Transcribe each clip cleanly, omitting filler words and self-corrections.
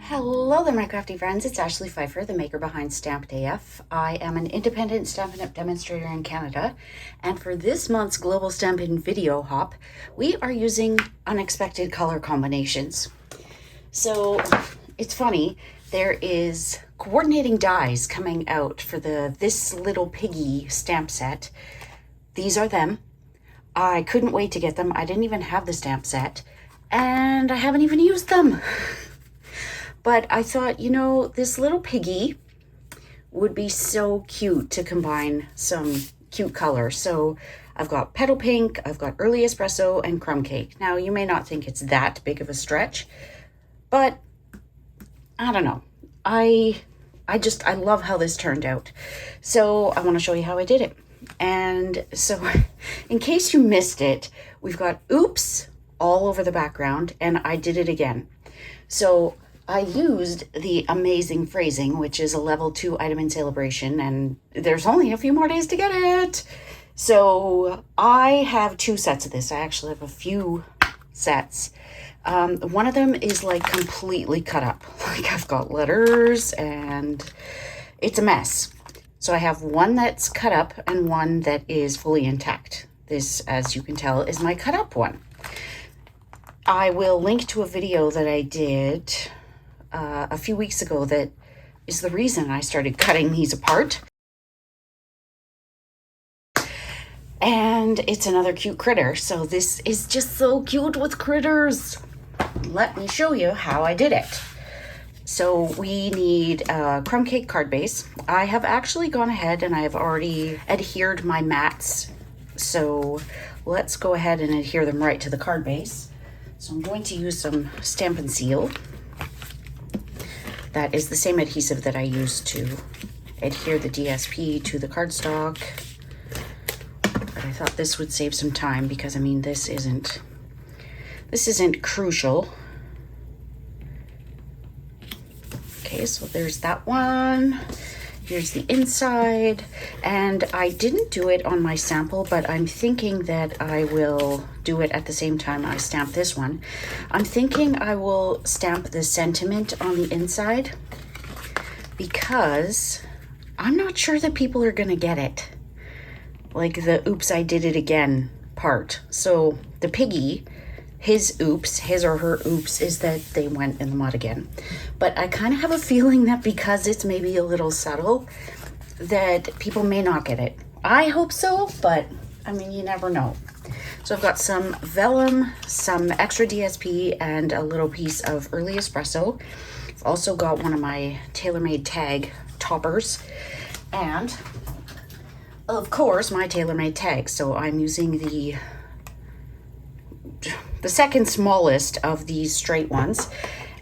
Hello there, my crafty friends. It's Ashley Pfeiffer, the maker behind Stamped AF. I am an independent Stampin' Up! Demonstrator in Canada, and for this month's Global Stampin' Video Hop, we are using unexpected color combinations. So, it's funny, there is coordinating dies coming out for the This Little Piggy stamp set. These are them. I couldn't wait to get them. I didn't even have the stamp set, and I haven't even used them. But I thought, you know, this little piggy would be so cute to combine some cute colors. So I've got petal pink, I've got early espresso, and crumb cake. Now, you may not think it's that big of a stretch, but I don't know. I love how this turned out. So I want to show you how I did it. And so in case you missed it, we've got oops all over the background, and I did it again. So I used the amazing phrasing, which is a level 2 item in celebration, and there's only a few more days to get it. So I have 2 sets of this. I actually have a few sets. One of them is like completely cut up. Like I've got letters and it's a mess. So I have one that's cut up and one that is fully intact. This, as you can tell, is my cut up one. I will link to a video that I did a few weeks ago that is the reason I started cutting these apart. And it's another cute critter. So this is just so cute with critters. Let me show you how I did it. So we need a crumb cake card base. I have actually gone ahead and I have already adhered my mats. So let's go ahead and adhere them right to the card base. So I'm going to use some Stampin' Seal. That is the same adhesive that I used to adhere the DSP to the cardstock. But I thought this would save some time because, I mean, this isn't crucial. Okay, so there's that one. Here's the inside, and I didn't do it on my sample, but I'm thinking that I will do it at the same time I stamp this one. I'm thinking I will stamp the sentiment on the inside because I'm not sure that people are gonna get it. Like the oops, I did it again part. So the piggy, his oops, his or her oops, is that they went in the mud again. But I kind of have a feeling that because it's maybe a little subtle, that people may not get it. I hope so, but I mean, you never know. So I've got some vellum, some extra DSP, and a little piece of early espresso. I've also got one of my tailor-made tag toppers, and of course my tailor-made tag. So I'm using the second smallest of these straight ones,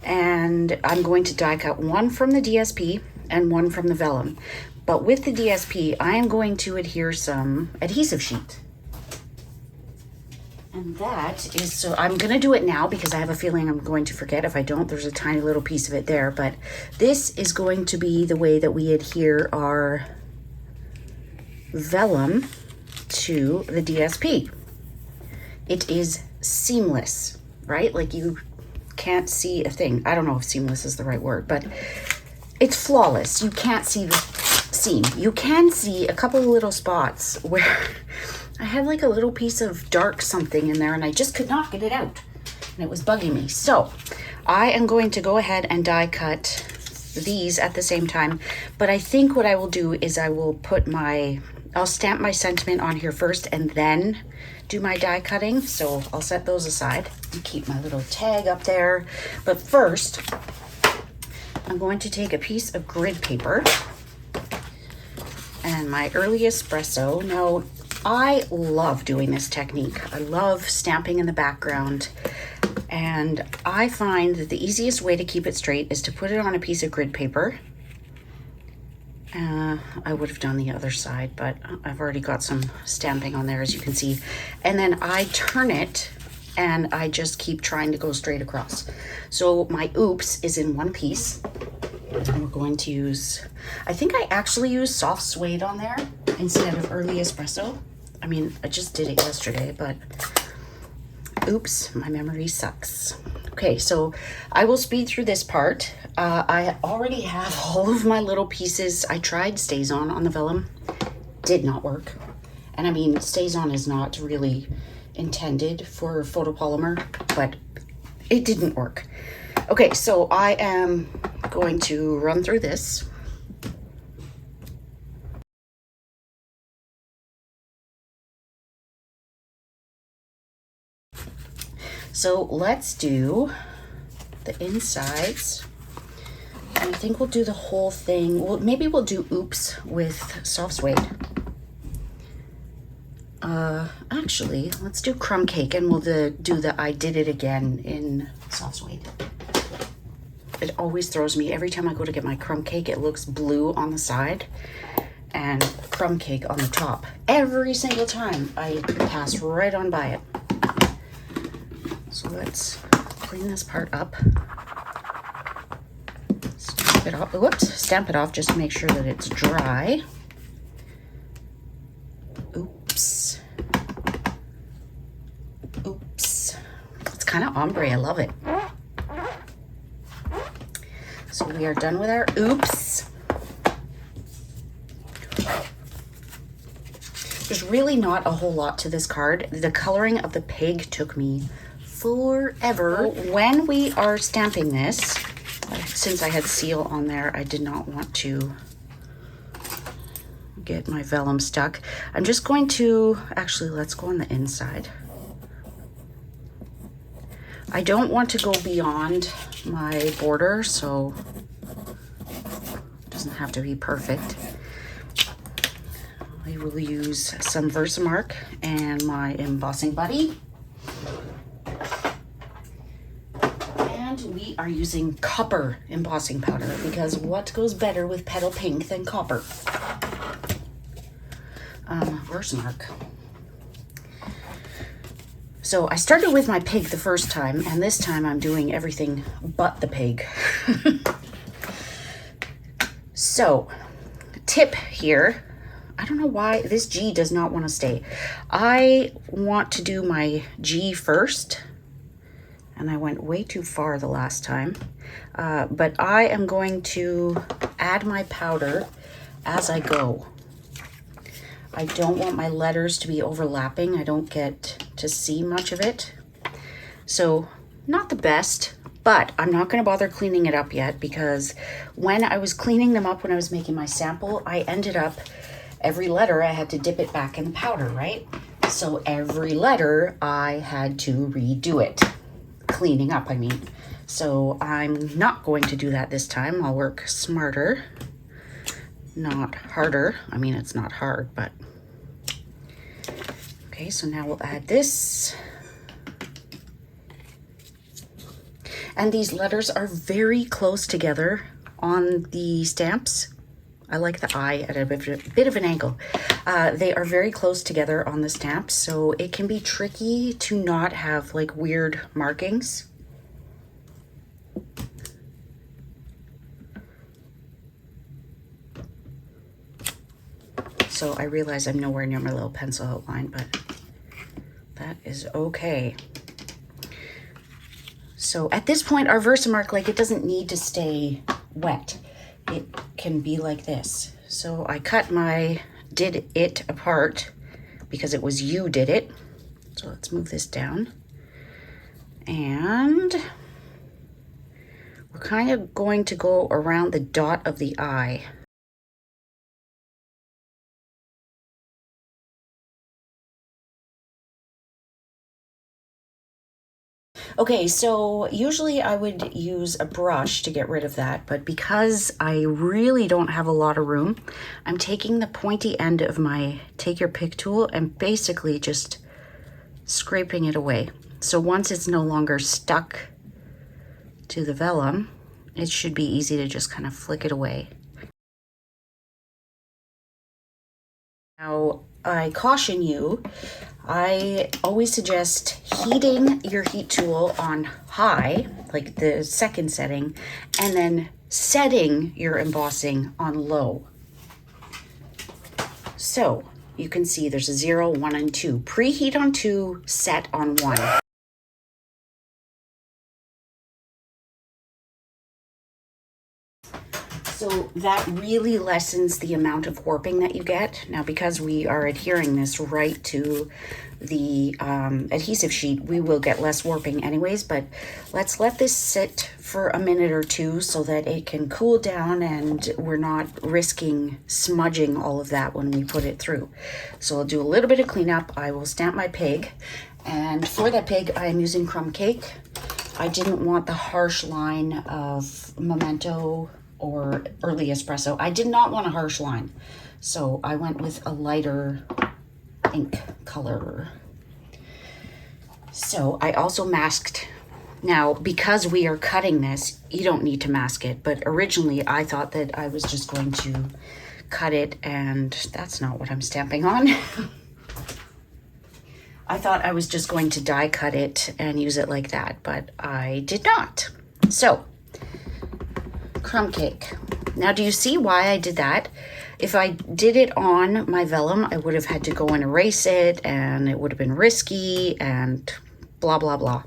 and I'm going to die cut one from the DSP and one from the vellum. But with the DSP, I am going to adhere some adhesive sheet. And that is, so I'm gonna do it now because I have a feeling I'm going to forget. If I don't, there's a tiny little piece of it there, but this is going to be the way that we adhere our vellum to the DSP. It is seamless, right? Like you can't see a thing. I don't know if seamless is the right word, but it's flawless. You can't see the seam. You can see a couple of little spots where I had like a little piece of dark something in there and I just could not get it out. And it was bugging me. So I am going to go ahead and die cut these at the same time. But I think what I will do is I will put I'll stamp my sentiment on here first and then do my die cutting. So I'll set those aside and keep my little tag up there. But first, I'm going to take a piece of grid paper and my early espresso. Now, I love doing this technique. I love stamping in the background. And I find that the easiest way to keep it straight is to put it on a piece of grid paper. I would have done the other side, but I've already got some stamping on there, as you can see. And then I turn it and I just keep trying to go straight across. So my oops is in one piece. And we're going to use, I think I actually used soft suede on there instead of early espresso. I mean, I just did it yesterday, but oops, my memory sucks. Okay, so I will speed through this part. I already have all of my little pieces. I tried StazOn on the vellum, did not work. And I mean, StazOn is not really intended for photopolymer, but it didn't work. Okay, so I am going to run through this. So let's do the insides. And I think we'll do the whole thing. Well, maybe we'll do Oops with soft suede. Actually, let's do Crumb Cake, and we'll do the I Did It Again in soft suede. It always throws me. Every time I go to get my crumb cake, it looks blue on the side and crumb cake on the top. Every single time I pass right on by it. So let's clean this part up. Stamp it off. Whoops, stamp it off just to make sure that it's dry. Oops. Oops. It's kind of ombre. I love it. So we are done with our oops. There's really not a whole lot to this card. The coloring of the pig took me forever. When we are stamping this, since I had seal on there, I did not want to get my vellum stuck. I'm just going to, actually, let's go on the inside. I don't want to go beyond my border, so it doesn't have to be perfect. I will use some Versamark and my embossing buddy. And we are using copper embossing powder because what goes better with petal pink than copper? Versamark. So I started with my pig the first time, and this time I'm doing everything but the pig. So, tip here, I don't know why this G does not want to stay. I want to do my G first, and I went way too far the last time. But I am going to add my powder as I go. I don't want my letters to be overlapping. I don't get to see much of it. So, not the best, but I'm not going to bother cleaning it up yet because when I was cleaning them up when I was making my sample, I ended up, every letter I had to dip it back in the powder, right? So every letter I had to redo it. Cleaning up, I mean. So I'm not going to do that this time. I'll work smarter, not harder. I mean, it's not hard, but. Okay, so now we'll add this. And these letters are very close together on the stamps. I like the I at a bit of an angle. They are very close together on the stamps, so it can be tricky to not have like weird markings. So I realize I'm nowhere near my little pencil outline, but that is okay. So at this point, our Versamark, like, it doesn't need to stay wet. It can be like this. So I cut my did it apart because it was you did it. So let's move this down. And we're kind of going to go around the dot of the I. Okay, so usually I would use a brush to get rid of that, but because I really don't have a lot of room, I'm taking the pointy end of my take your pick tool and basically just scraping it away. So once it's no longer stuck to the vellum, it should be easy to just kind of flick it away. Now, I caution you, I always suggest heating your heat tool on high, like the second setting, and then setting your embossing on low. So you can see there's a 0, 1, and 2. Preheat on 2, set on 1. So that really lessens the amount of warping that you get. Now, because we are adhering this right to the adhesive sheet, we will get less warping anyways, but let's let this sit for a minute or two so that it can cool down and we're not risking smudging all of that when we put it through. So I'll do a little bit of cleanup. I will stamp my pig, and for that pig, I am using crumb cake. I didn't want the harsh line of Memento or early espresso. I did not want a harsh line, so I went with a lighter ink color. So I also masked. Now, because we are cutting this, you don't need to mask it, but originally I thought that I was just going to cut it, and that's not what I'm stamping on. I thought I was just going to die cut it and use it like that, but I did not. So, crumb cake. Now, do you see why I did that? If I did it on my vellum, I would have had to go and erase it, and it would have been risky and blah, blah, blah.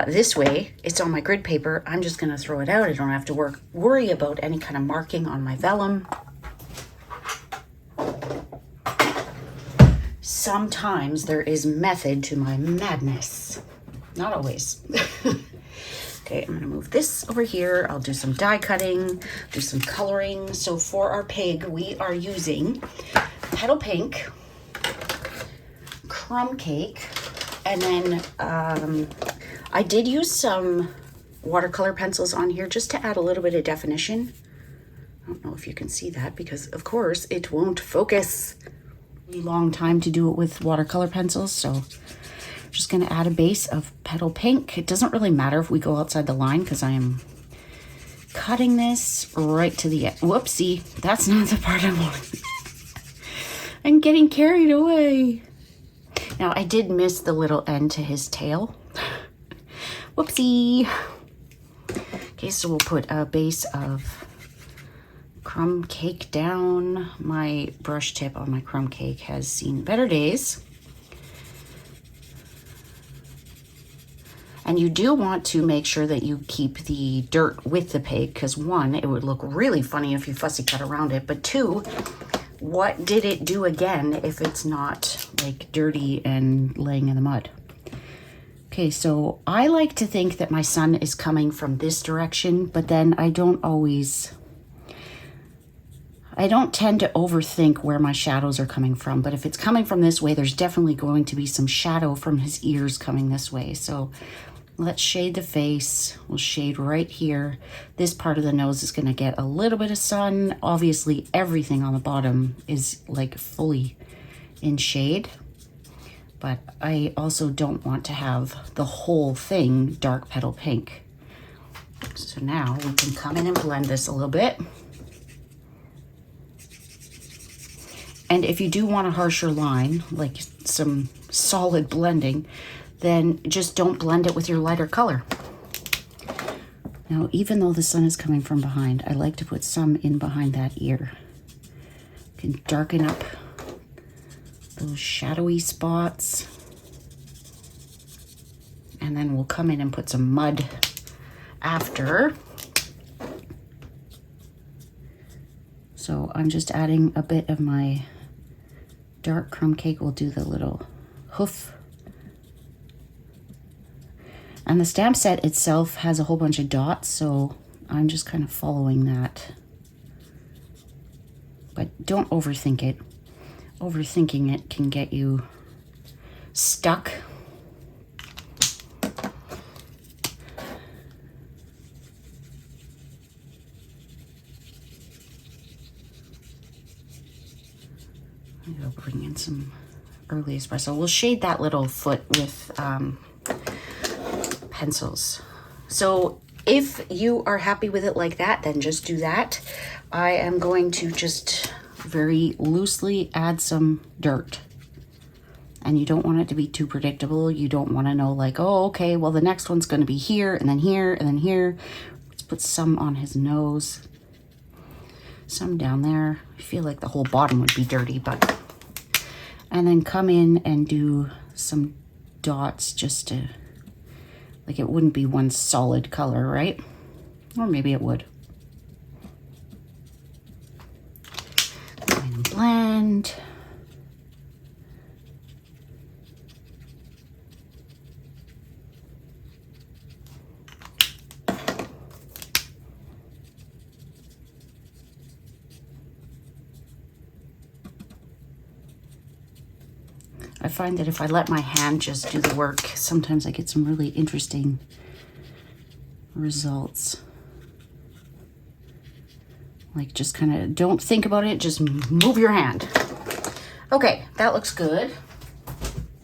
This way, it's on my grid paper. I'm just going to throw it out. I don't have to worry about any kind of marking on my vellum. Sometimes there is method to my madness. Not always. Okay, I'm gonna move this over here. I'll do some die cutting, do some coloring. So for our pig, we are using petal pink, crumb cake, and then I did use some watercolor pencils on here just to add a little bit of definition. I don't know if you can see that because of course it won't focus. Really long time to do it with watercolor pencils, so just going to add a base of petal pink. It doesn't really matter if we go outside the line because I am cutting this right to the end. Whoopsie, that's not the part I want. I'm getting carried away. Now, I did miss the little end to his tail. Whoopsie. Okay, so we'll put a base of crumb cake down. My brush tip on my crumb cake has seen better days. And you do want to make sure that you keep the dirt with the pig because one, it would look really funny if you fussy cut around it, but two, what did it do again if it's not like dirty and laying in the mud? Okay, so I like to think that my sun is coming from this direction, but then I don't tend to overthink where my shadows are coming from, but if it's coming from this way, there's definitely going to be some shadow from his ears coming this way. So let's shade the face. We'll shade right here. This part of the nose is going to get a little bit of sun. Obviously, everything on the bottom is like fully in shade, but I also don't want to have the whole thing dark petal pink. So now we can come in and blend this a little bit. And if you do want a harsher line, like some solid blending, then just don't blend it with your lighter color. Now, even though the sun is coming from behind, I like to put some in behind that ear. You can darken up those shadowy spots. And then we'll come in and put some mud after. So I'm just adding a bit of my dark crumb cake. We'll do the little hoof. And the stamp set itself has a whole bunch of dots, so I'm just kind of following that. But don't overthink it. Overthinking it can get you stuck. I'll bring in some early espresso. We'll shade that little foot with pencils. So if you are happy with it like that, then just do that. I am going to just very loosely add some dirt. And you don't want it to be too predictable. You don't want to know like, oh, okay, well, the next one's going to be here and then here and then here. Let's put some on his nose. Some down there. I feel like the whole bottom would be dirty, but... And then come in and do some dots just to... Like it wouldn't be one solid color, right? Or maybe it would. And I find that if I let my hand just do the work, sometimes I get some really interesting results. Like, just kind of don't think about it, just move your hand. Okay, that looks good.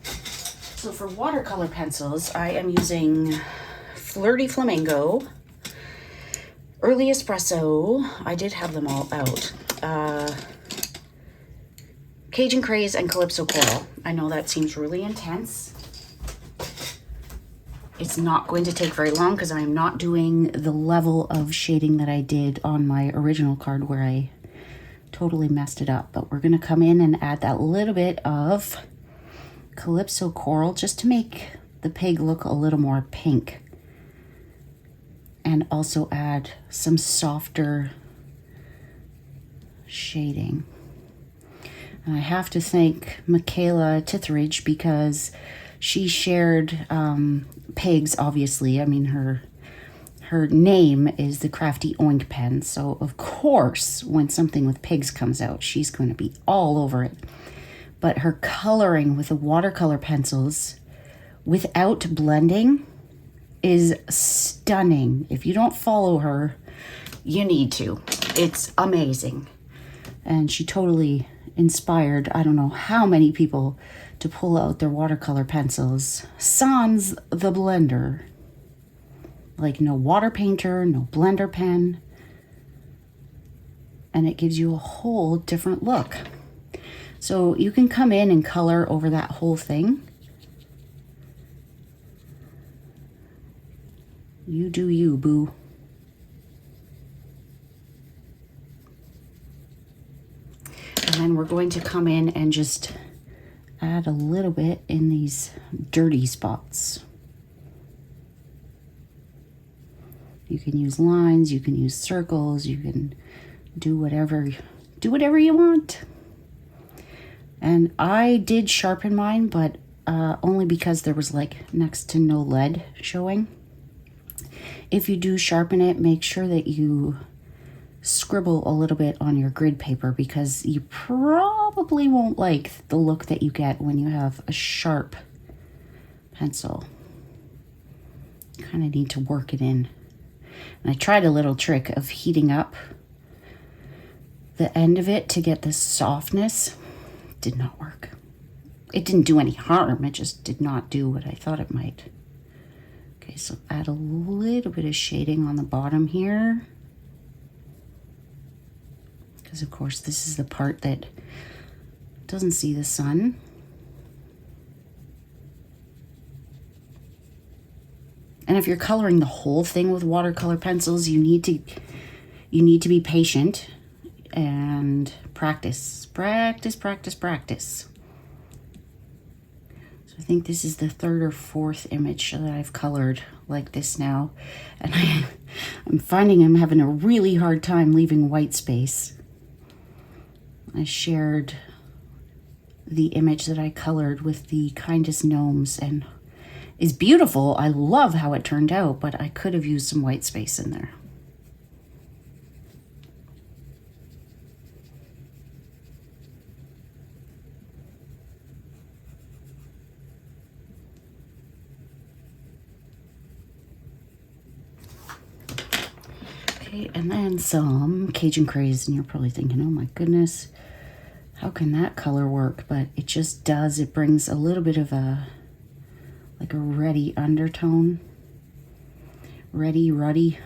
So for watercolor pencils, I am using Flirty Flamingo, Early Espresso, I did have them all out, Cajun Craze, and Calypso Coral. I know that seems really intense. It's not going to take very long because I'm not doing the level of shading that I did on my original card where I totally messed it up. But we're going to come in and add that little bit of Calypso Coral just to make the pig look a little more pink. And also add some softer shading. And I have to thank Michaela Tithridge because she shared pigs, obviously. I mean, her name is the Crafty Oink Pen. So, of course, when something with pigs comes out, she's going to be all over it. But her coloring with the watercolor pencils without blending is stunning. If you don't follow her, you need to. It's amazing. And she totally inspired, I don't know how many people to pull out their watercolor pencils. Sans the blender. Like no water painter, no blender pen. And it gives you a whole different look. So you can come in and color over that whole thing. You do you, boo. And then we're going to come in and just add a little bit in these dirty spots. You can use lines, you can use circles, you can do whatever you want. And I did sharpen mine, but only because there was like next to no lead showing. If you do sharpen it, make sure that you scribble a little bit on your grid paper because you probably won't like the look that you get when you have a sharp pencil. Kind of need to work it in. And I tried a little trick of heating up the end of it to get this softness. Did not work. It didn't do any harm. It just did not do what I thought it might. Okay, so add a little bit of shading on the bottom here. Because of course this is the part that doesn't see the sun. And if you're coloring the whole thing with watercolor pencils, you need to be patient and practice. Practice. So I think this is the third or fourth image that I've colored like this now. And I'm finding I'm having a really hard time leaving white space. I shared the image that I colored with the Kindest Gnomes and is beautiful. I love how it turned out, but I could have used some white space in there. Okay, and then some Cajun Craze, and you're probably thinking, oh my goodness, how can that color work? But it just does. It brings a little bit of a, like a reddy undertone. Reddy, ruddy.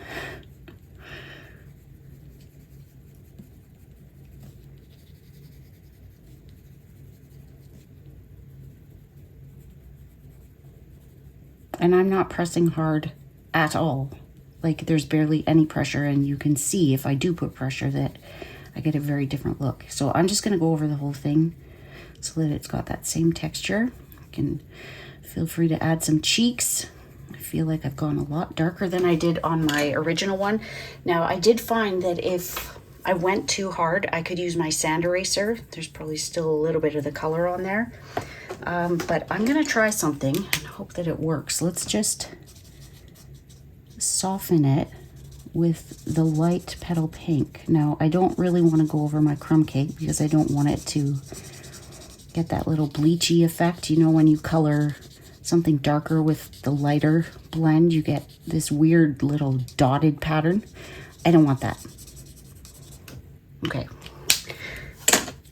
And I'm not pressing hard at all. Like there's barely any pressure, and you can see if I do put pressure that I get a very different look. So I'm just gonna go over the whole thing so that it's got that same texture. You can feel free to add some cheeks. I feel like I've gone a lot darker than I did on my original one. Now I did find that if I went too hard. I could use my sand eraser. There's probably still a little bit of the color on there. But I'm gonna try something and hope that it works. Let's just soften it with the light petal pink. Now, I don't really want to go over my crumb cake because I don't want it to get that little bleachy effect. You know, when you color something darker with the lighter blend, you get this weird little dotted pattern. I don't want that. Okay.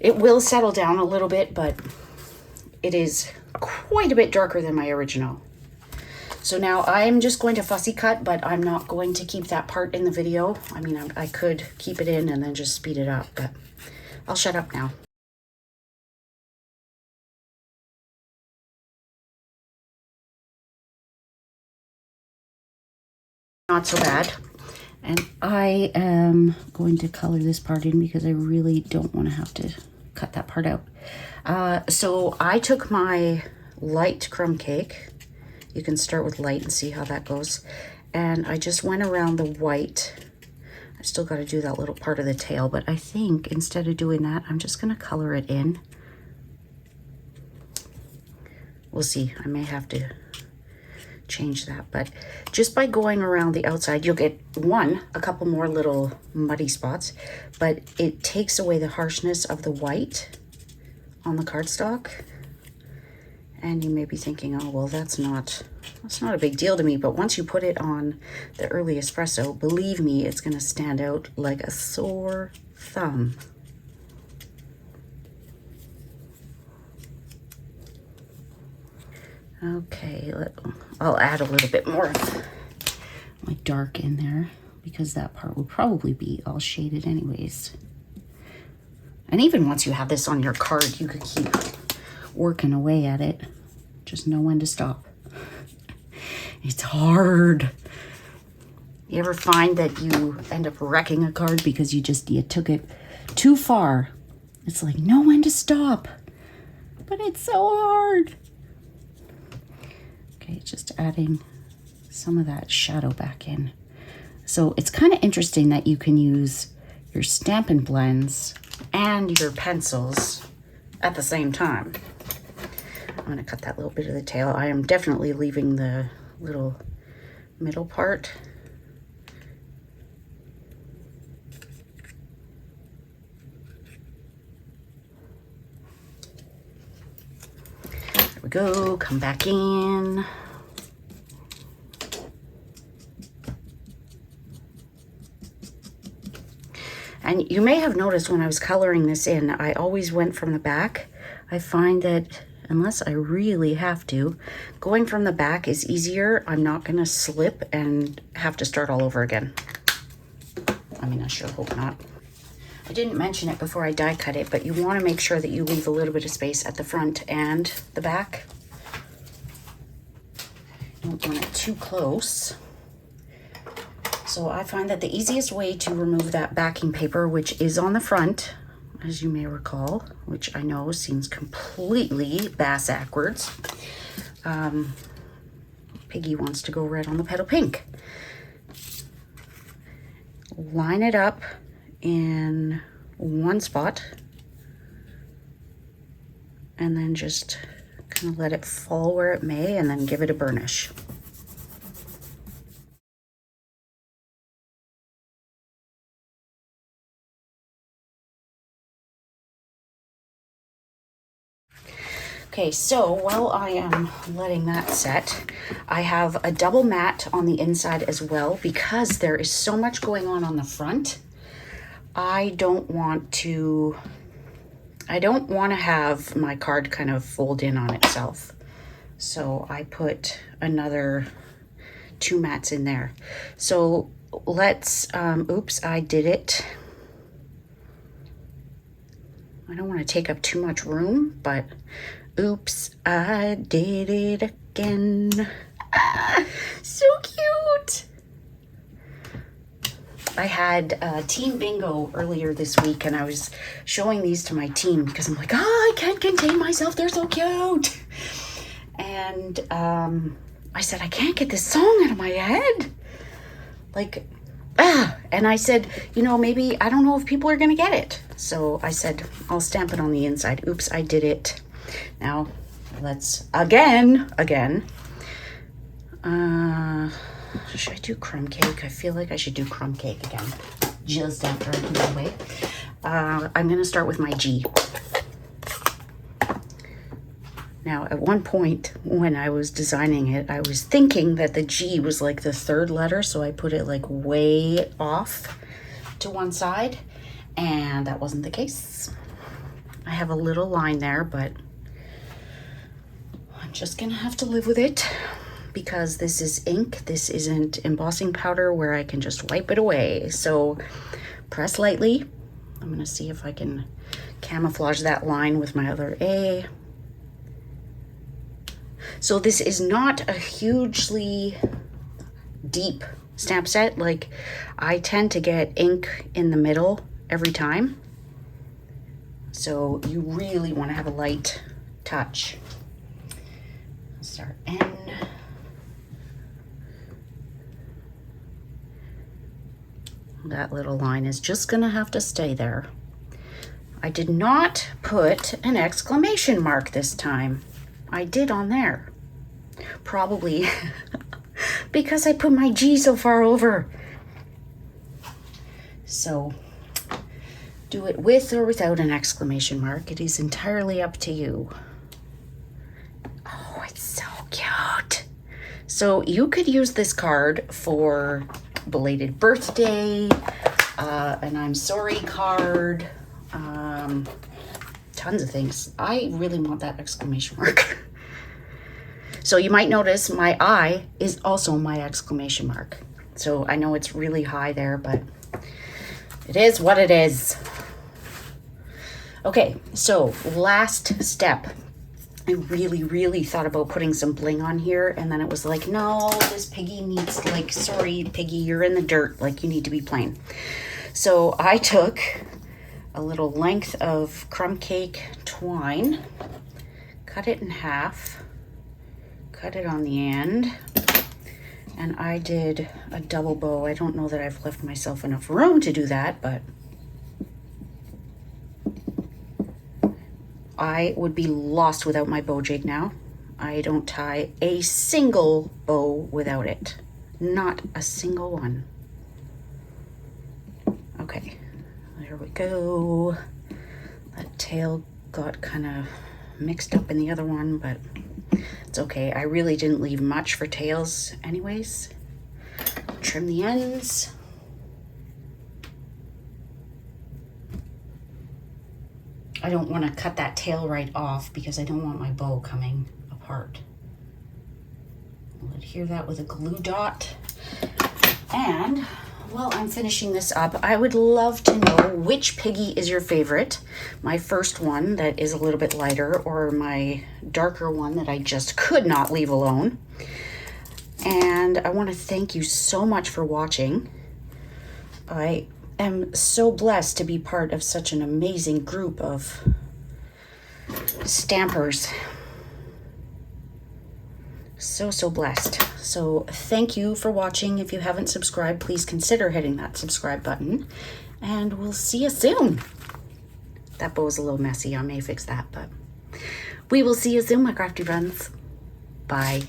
It will settle down a little bit, but it is quite a bit darker than my original. So now I'm just going to fussy cut, but I'm not going to keep that part in the video. I mean, I could keep it in and then just speed it up, but I'll shut up now. Not so bad. And I am going to color this part in because I really don't want to have to cut that part out. So I took my light crumb cake. You can start with light and see how that goes. And I just went around the white. I still got to do that little part of the tail, but I think instead of doing that, I'm just going to color it in. We'll see. I may have to change that, but just by going around the outside, you'll get a couple more little muddy spots, but it takes away the harshness of the white on the cardstock. And you may be thinking, oh, well, that's not a big deal to me. But once you put it on the early espresso, believe me, it's going to stand out like a sore thumb. Okay, I'll add a little bit more of my dark in there because that part will probably be all shaded anyways. And even once you have this on your card, you could keep working away at it. Just know when to stop. It's hard. You ever find that you end up wrecking a card because you took it too far? It's like, know when to stop. But it's so hard. Okay, just adding some of that shadow back in. So it's kind of interesting that you can use your Stampin' blends and your pencils at the same time. I'm going to cut that little bit of the tail. I am definitely leaving the little middle part. There we go. Come back in. And you may have noticed when I was coloring this in, I always went from the back. I find that unless I really have to, going from the back is easier. I'm not going to slip and have to start all over again. I mean, I sure hope not. I didn't mention it before I die cut it, but you want to make sure that you leave a little bit of space at the front and the back. You don't want it too close. So I find that the easiest way to remove that backing paper, which is on the front, as you may recall, which I know seems completely bass-ackwards. Piggy wants to go red on the petal pink. Line it up in one spot and then just kind of let it fall where it may and then give it a burnish. Okay, so while I am letting that set, I have a double mat on the inside as well because there is so much going on the front. I don't want to have my card kind of fold in on itself. So I put another 2 mats in there. So let's, oops, I did it. I don't want to take up too much room, but oops, I did it again. Ah, so cute. I had team bingo earlier this week and I was showing these to my team because I'm like, oh, I can't contain myself. They're so cute. And I said, I can't get this song out of my head. Like, And I said, you know, maybe, I don't know if people are going to get it. So I said, I'll stamp it on the inside. Oops, I did it. Now, let's, again. Should I do crumb cake? I feel like I should do crumb cake again, just after I put it away. I'm going to start with my G. Now, at one point when I was designing it, I was thinking that the G was like the third letter, so I put it like way off to one side, and that wasn't the case. I have a little line there, but I'm just gonna have to live with it because this is ink. This isn't embossing powder where I can just wipe it away. So press lightly. I'm gonna see if I can camouflage that line with my other A. So this is not a hugely deep stamp set. Like, I tend to get ink in the middle every time. So you really want to have a light touch. Start N. That little line is just gonna have to stay there. I did not put an exclamation mark this time. I did on there. Probably because I put my G so far over. So do it with or without an exclamation mark. It is entirely up to you. Oh, it's so cute. So you could use this card for belated birthday, an I'm sorry card, tons of things. I really want that exclamation mark. So you might notice my I is also my exclamation mark. So I know it's really high there, but it is what it is. Okay, so last step. I really thought about putting some bling on here, and then it was like, no, this piggy needs, like, sorry, piggy, you're in the dirt. Like, you need to be plain. So I took a little length of crumb cake twine, cut it in half, cut it on the end, and I did a double bow. I don't know that I've left myself enough room to do that, but I would be lost without my bow jig now. I don't tie a single bow without it. Not a single one. Okay, there we go. That tail got kind of mixed up in the other one, but it's okay. I really didn't leave much for tails anyways. Trim the ends. I don't want to cut that tail right off because I don't want my bow coming apart. I'll adhere that with a glue dot. And while I'm finishing this up, I would love to know which piggy is your favorite. My first one that is a little bit lighter, or my darker one that I just could not leave alone. And I want to thank you so much for watching. I am so blessed to be part of such an amazing group of stampers. So blessed. So thank you for watching. If you haven't subscribed, please consider hitting that subscribe button, and we'll see you soon. That bow is a little messy. I may fix that, but we will see you soon, my crafty friends. Bye.